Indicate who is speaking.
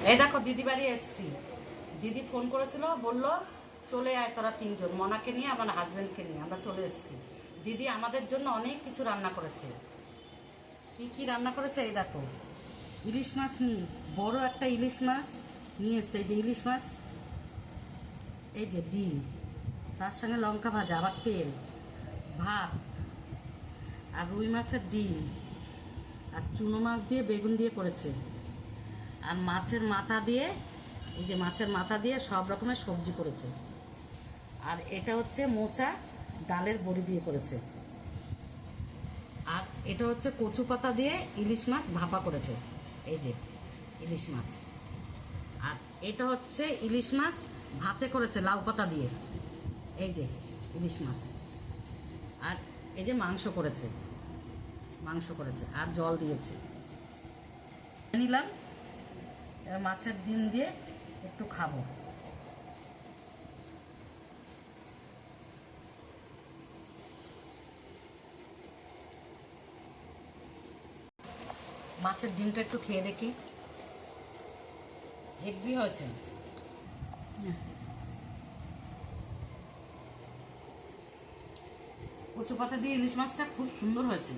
Speaker 1: এই দেখো দিদি বাড়ি এসছি। দিদি ফোন করেছিল, বললো চলে আয় তোরা তিনজন, মনাকে নিয়ে আমার হাজবেন্ডকে নিয়ে আমরা চলে এসেছি। দিদি আমাদের জন্য অনেক কিছু রান্না করেছে। কি কি রান্না করেছে এই দেখো। ইলিশ মাছ নিয়ে, বড় একটা ইলিশ মাছ নিয়ে এসছে। এই যে ইলিশ মাছ, এই যে ডিম, তার সঙ্গে লঙ্কা ভাজা, আবার তেল, ভাত, আর রুই মাছের ডিম, আর চুনো মাছ দিয়ে বেগুন দিয়ে করেছে, আর মাছের মাথা দিয়ে, এই যে মাছের মাথা দিয়ে সব রকমের সবজি করেছে। আর এটা হচ্ছে মোচা ডালের বড়ি দিয়ে করেছে। আর এটা হচ্ছে কচু পাতা দিয়ে ইলিশ মাছ ভাপা করেছে। এই যে ইলিশ মাছ। আর এটা হচ্ছে ইলিশ মাছ ভাতে করেছে লাউ পাতা দিয়ে। এই যে ইলিশ মাছ। আর এই যে মাংস করেছে, আর জল দিয়েছে। নিলাম, এবার মাছের ডিম দিয়ে একটু খাবো। মাছের ডিমটা একটু খেয়ে দেখি, হেভি হয়েছে। কচু পাতা দিয়ে ইলিশ মাছটা খুব সুন্দর হয়েছে।